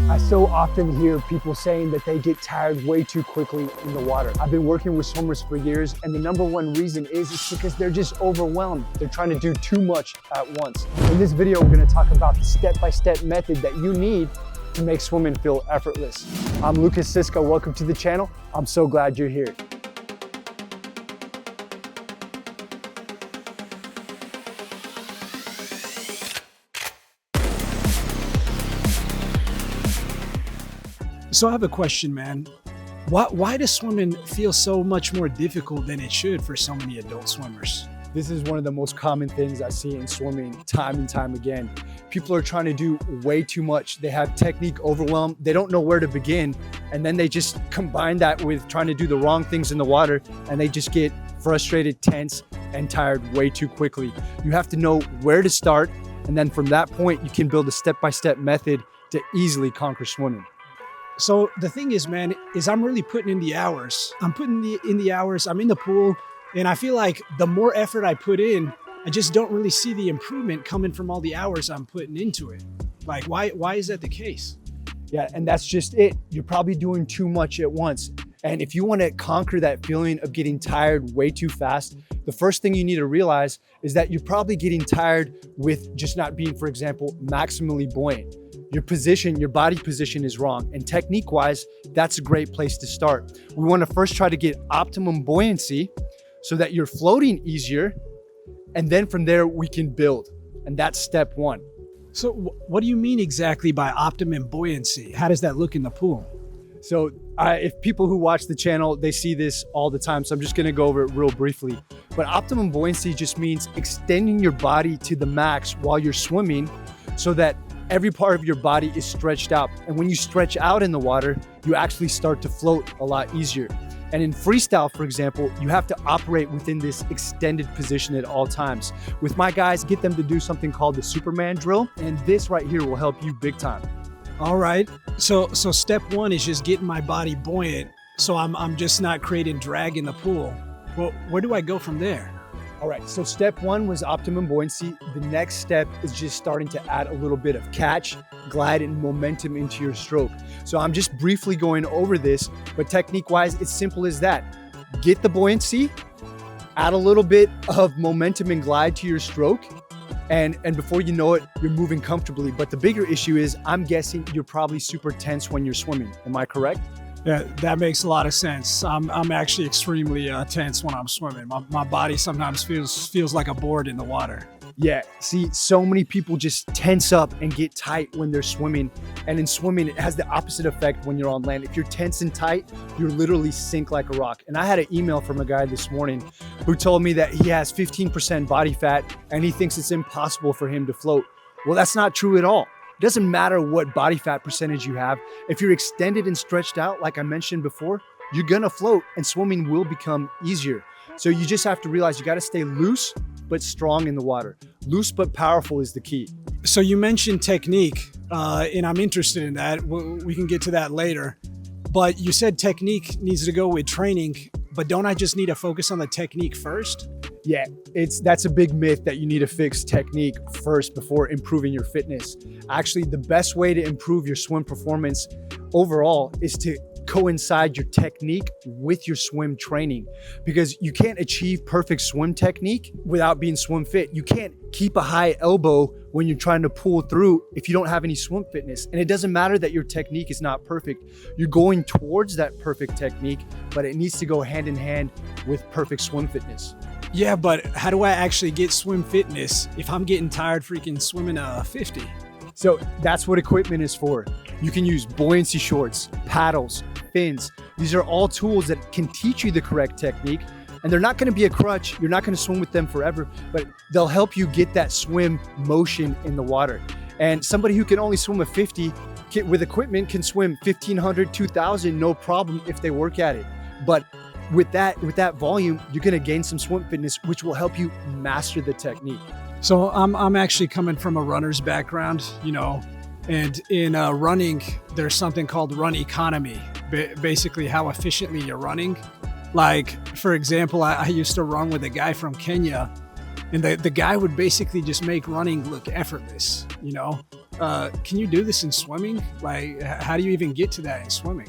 I so often hear people saying that they get tired way too quickly in the water. I've been working with swimmers for years, and the number one reason is because they're just overwhelmed. They're trying to do too much at once. In this video, we're gonna talk about the step-by-step method that you need to make swimming feel effortless. I'm Lukas Siska, welcome to the channel. I'm so glad you're here. So I have a question, man. Why does swimming feel so much more difficult than it should for so many adult swimmers? This is one of the most common things I see in swimming time and time again. People are trying to do way too much. They have technique overwhelm. They don't know where to begin. And then they just combine that with trying to do the wrong things in the water, and they just get frustrated, tense, and tired way too quickly. You have to know where to start. And then from that point, you can build a step-by-step method to easily conquer swimming. So the thing is, man, is I'm really putting in the hours. I'm putting in the hours. I'm in the pool, and I feel like the more effort I put in, I just don't really see the improvement coming from all the hours I'm putting into it. Like, why is that the case? Yeah, and that's just it. You're probably doing too much at once. And if you want to conquer that feeling of getting tired way too fast, the first thing you need to realize is that you're probably getting tired with just not being, for example, maximally buoyant. Your position, your body position is wrong. And technique-wise, that's a great place to start. We want to first try to get optimum buoyancy so that you're floating easier. And then from there, we can build. And that's step one. So what do you mean exactly by optimum buoyancy? How does that look in the pool? So if people who watch the channel, they see this all the time. So I'm just going to go over it real briefly. But optimum buoyancy just means extending your body to the max while you're swimming so that every part of your body is stretched out. And when you stretch out in the water, you actually start to float a lot easier. And in freestyle, for example, you have to operate within this extended position at all times. With my guys, get them to do something called the Superman drill. And this right here will help you big time. All right. So step one is just getting my body buoyant. So I'm just not creating drag in the pool. Well, where do I go from there? All right, so step one was optimum buoyancy. The next step is just starting to add a little bit of catch, glide, and momentum into your stroke. So I'm just briefly going over this, but technique-wise, it's simple as that. Get the buoyancy, add a little bit of momentum and glide to your stroke, and before you know it, you're moving comfortably. But the bigger issue is, I'm guessing you're probably super tense when you're swimming. Am I correct? Yeah, that makes a lot of sense. I'm actually extremely tense when I'm swimming. My body sometimes feels like a board in the water. Yeah, see, so many people just tense up and get tight when they're swimming. And in swimming, it has the opposite effect when you're on land. If you're tense and tight, you're literally sink like a rock. And I had an email from a guy this morning who told me that he has 15% body fat and he thinks it's impossible for him to float. Well, that's not true at all. It doesn't matter what body fat percentage you have. If you're extended and stretched out, like I mentioned before, you're gonna float and swimming will become easier. So you just have to realize you gotta stay loose, but strong in the water. Loose, but powerful is the key. So you mentioned technique, and I'm interested in that. We can get to that later. But you said technique needs to go with training, but don't I just need to focus on the technique first? Yeah, that's a big myth that you need to fix technique first before improving your fitness. Actually, the best way to improve your swim performance overall is to coincide your technique with your swim training, because you can't achieve perfect swim technique without being swim fit. You can't keep a high elbow when you're trying to pull through if you don't have any swim fitness. And it doesn't matter that your technique is not perfect. You're going towards that perfect technique, but it needs to go hand in hand with perfect swim fitness. Yeah, but how do I actually get swim fitness if I'm getting tired freaking swimming 50? So that's what equipment is for. You can use buoyancy shorts, paddles, fins. These are all tools that can teach you the correct technique, and they're not going to be a crutch. You're not going to swim with them forever, but they'll help you get that swim motion in the water. And somebody who can only swim a 50 with equipment can swim 1,500, 2,000, no problem if they work at it. But with that volume, you're going to gain some swim fitness, which will help you master the technique. So I'm actually coming from a runner's background, and in running, there's something called run economy, basically how efficiently you're running. Like, for example, I used to run with a guy from Kenya, And the guy would basically just make running look effortless, you know? Can you do this in swimming? Like, how do you even get to that in swimming?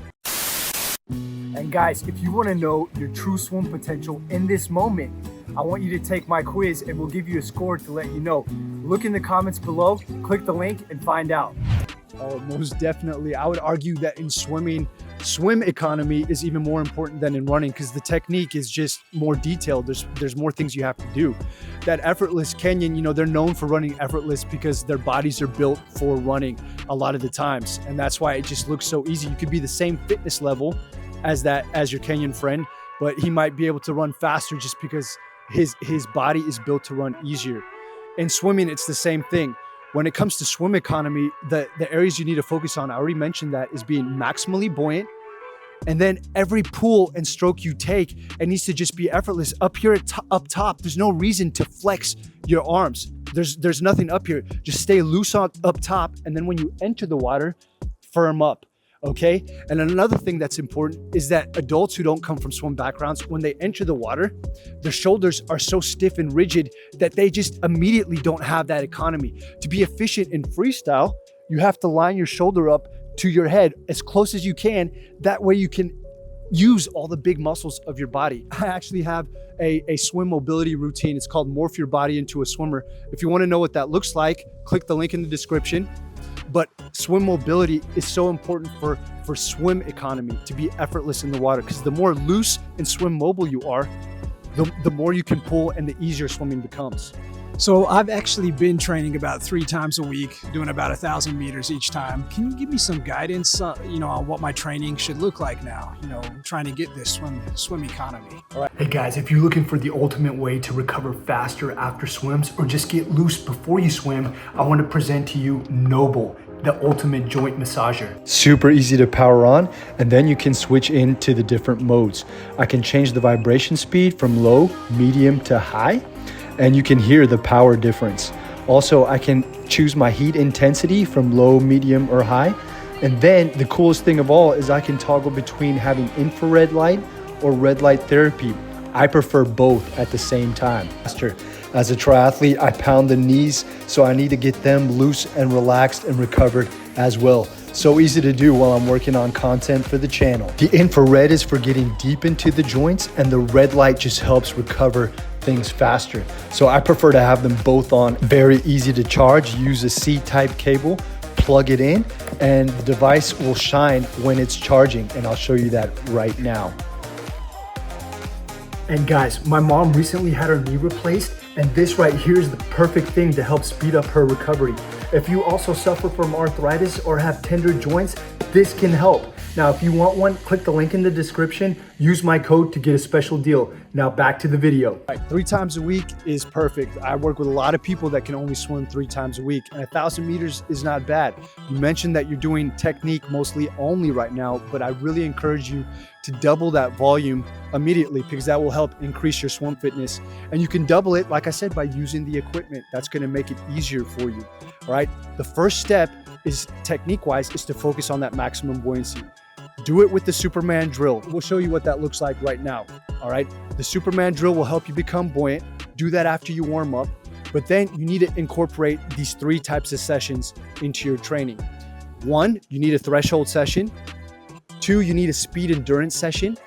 And guys, if you want to know your true swim potential in this moment, I want you to take my quiz and we'll give you a score to let you know. Look in the comments below, click the link and find out. Oh, most definitely. I would argue that in swimming, swim economy is even more important than in running because the technique is just more detailed. There's more things you have to do. That effortless Kenyan, you know, they're known for running effortless because their bodies are built for running a lot of the times. And that's why it just looks so easy. You could be the same fitness level as your Kenyan friend, but he might be able to run faster just because his body is built to run easier. In swimming, it's the same thing. When it comes to swim economy, the areas you need to focus on, I already mentioned that, is being maximally buoyant. And then every pull and stroke you take, it needs to just be effortless. Up here up top, there's no reason to flex your arms. There's nothing up here. Just stay loose up top. And then when you enter the water, firm up. Okay. And another thing that's important is that adults who don't come from swim backgrounds, when they enter the water, their shoulders are so stiff and rigid that they just immediately don't have that economy. To be efficient in freestyle, you have to line your shoulder up to your head as close as you can. That way you can use all the big muscles of your body. I actually have a swim mobility routine. It's called Morph Your Body into a Swimmer. If you want to know what that looks like, click the link in the description. But swim mobility is so important for swim economy, to be effortless in the water, because the more loose and swim mobile you are, the more you can pull and the easier swimming becomes. So I've actually been training about 3 times a week, doing about 1,000 meters each time. Can you give me some guidance, you know, on what my training should look like now, you know, trying to get this swim economy? All right. Hey guys, if you're looking for the ultimate way to recover faster after swims or just get loose before you swim, I want to present to you Noble, the ultimate joint massager. Super easy to power on, and then you can switch into the different modes. I can change the vibration speed from low, medium to high, and you can hear the power difference. Also, I can choose my heat intensity from low, medium, or high. And then the coolest thing of all is I can toggle between having infrared light or red light therapy. I prefer both at the same time. As a triathlete, I pound the knees, so I need to get them loose and relaxed and recovered as well. So easy to do while I'm working on content for the channel. The infrared is for getting deep into the joints, and the red light just helps recover things faster. So I prefer to have them both on. Very easy to charge. Use a C-type cable, plug it in, and the device will shine when it's charging, and I'll show you that right now. And guys, my mom recently had her knee replaced, and this right here is the perfect thing to help speed up her recovery. If you also suffer from arthritis or have tender joints, this can help. Now, if you want one, click the link in the description, use my code to get a special deal. Now back to the video. All right, 3 times a week is perfect. I work with a lot of people that can only swim 3 times a week, and 1,000 meters is not bad. You mentioned that you're doing technique mostly only right now, but I really encourage you to double that volume immediately, because that will help increase your swim fitness. And you can double it, like I said, by using the equipment. That's gonna make it easier for you, all right? The first step is, technique-wise, is to focus on that maximum buoyancy. Do it with the Superman drill. We'll show you what that looks like right now, all right? The Superman drill will help you become buoyant. Do that after you warm up, but then you need to incorporate these 3 types of sessions into your training. 1, you need a threshold session. 2, you need a speed endurance session.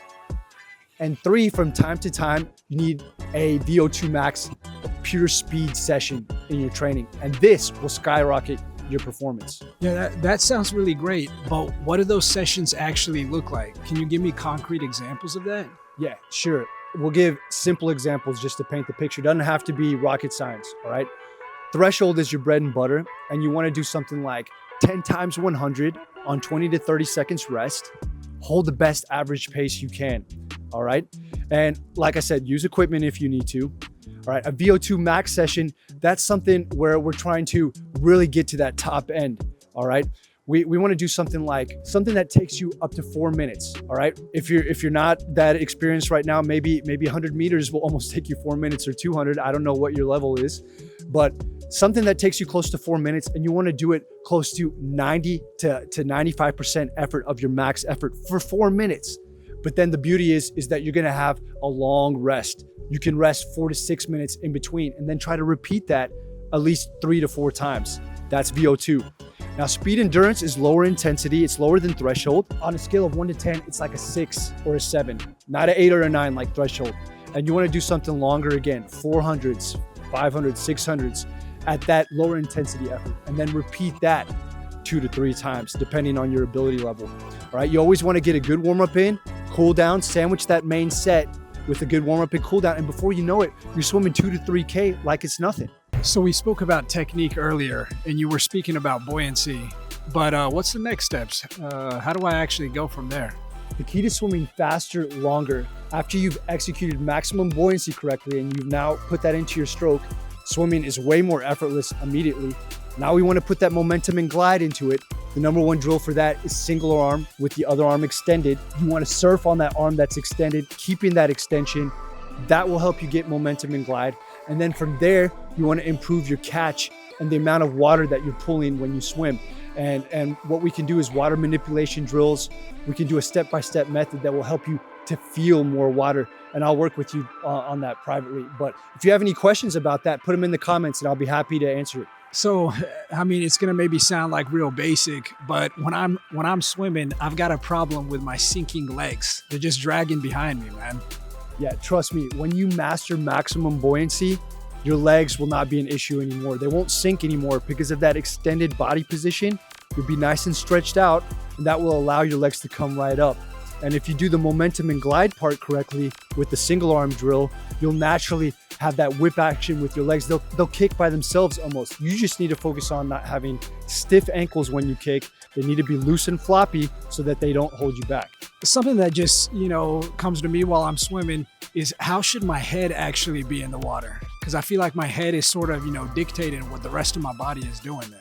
And 3, from time to time, you need a VO2 max, a pure speed session in your training. And this will skyrocket your performance. Yeah, that sounds really great, but what do those sessions actually look like? Can you give me concrete examples of that? Yeah, sure. We'll give simple examples just to paint the picture. It doesn't have to be rocket science, all right? Threshold is your bread and butter, and you want to do something like 10 times 100 on 20 to 30 seconds rest. Hold the best average pace you can, all right? And like I said, use equipment if you need to. All right, a VO2 max session, that's something where we're trying to really get to that top end, all right? We want to do something that takes you up to 4 minutes, all right? If you're not that experienced right now, maybe 100 meters will almost take you 4 minutes, or 200. I don't know what your level is, but something that takes you close to 4 minutes, and you want to do it close to 90 to 95% effort of your max effort for 4 minutes. But then the beauty is that you're gonna have a long rest. You can rest 4 to 6 minutes in between and then try to repeat that at least 3 to 4 times. That's VO2. Now, speed endurance is lower intensity. It's lower than threshold. On a scale of 1 to 10, it's like a 6 or a 7, not an 8 or a 9 like threshold. And you want to do something longer again, 400s, 500s, 600s at that lower intensity effort. And then repeat that 2 to 3 times, depending on your ability level. All right, you always want to get a good warm up in, cool down, sandwich that main set with a good warm up and cool down. And before you know it, you're swimming 2 to 3K like it's nothing. So we spoke about technique earlier, and you were speaking about buoyancy, but what's the next steps? How do I actually go from there? The key to swimming faster, longer, after you've executed maximum buoyancy correctly and you've now put that into your stroke, swimming is way more effortless immediately. Now we want to put that momentum and glide into it. The number one drill for that is single arm with the other arm extended. You want to surf on that arm that's extended, keeping that extension. That will help you get momentum and glide. And then from there, you want to improve your catch and the amount of water that you're pulling when you swim. And what we can do is water manipulation drills. We can do a step-by-step method that will help you to feel more water. And I'll work with you on that privately. But if you have any questions about that, put them in the comments and I'll be happy to answer it. So, I mean, it's gonna maybe sound like real basic, but when I'm swimming, I've got a problem with my sinking legs. They're just dragging behind me, man. Yeah, trust me, when you master maximum buoyancy, your legs will not be an issue anymore. They won't sink anymore because of that extended body position. You'll be nice and stretched out, and that will allow your legs to come right up. And if you do the momentum and glide part correctly with the single arm drill, you'll naturally have that whip action with your legs. They'll kick by themselves almost. You just need to focus on not having stiff ankles when you kick. They need to be loose and floppy so that they don't hold you back. Something that just, comes to me while I'm swimming is how should my head actually be in the water? Because I feel like my head is sort of, dictating what the rest of my body is doing there.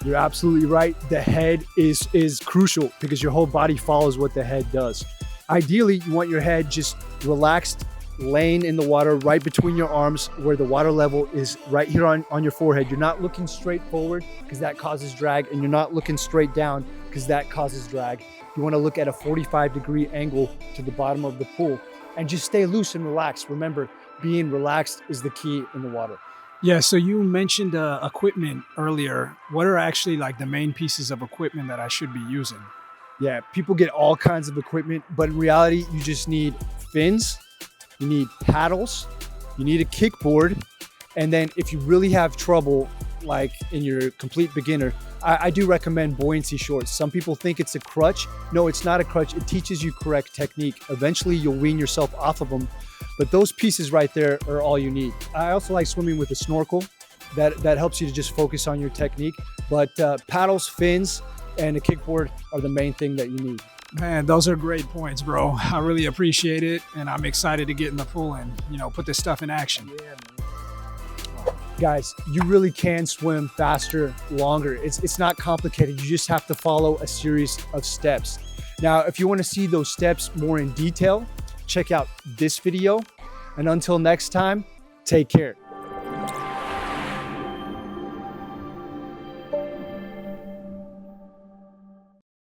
You're absolutely right. The head is crucial because your whole body follows what the head does. Ideally, you want your head just relaxed, laying in the water right between your arms where the water level is right here on your forehead. You're not looking straight forward because that causes drag, and you're not looking straight down because that causes drag. You want to look at a 45-degree angle to the bottom of the pool and just stay loose and relaxed. Remember, being relaxed is the key in the water. Yeah, so you mentioned equipment earlier. What are actually like the main pieces of equipment that I should be using? Yeah, people get all kinds of equipment, but in reality, you just need fins, you need paddles, you need a kickboard, and then if you really have trouble, like in your complete beginner, I do recommend buoyancy shorts. Some people think it's a crutch. No, it's not a crutch. It teaches you correct technique. Eventually, you'll wean yourself off of them. But those pieces right there are all you need. I also like swimming with a snorkel. That helps you to just focus on your technique. But paddles, fins, and a kickboard are the main thing that you need. Man, those are great points, bro. I really appreciate it. And I'm excited to get in the pool and, put this stuff in action. Yeah, man. Guys, you really can swim faster, longer. It's not complicated. You just have to follow a series of steps. Now, if you want to see those steps more in detail, check out this video. And until next time, take care.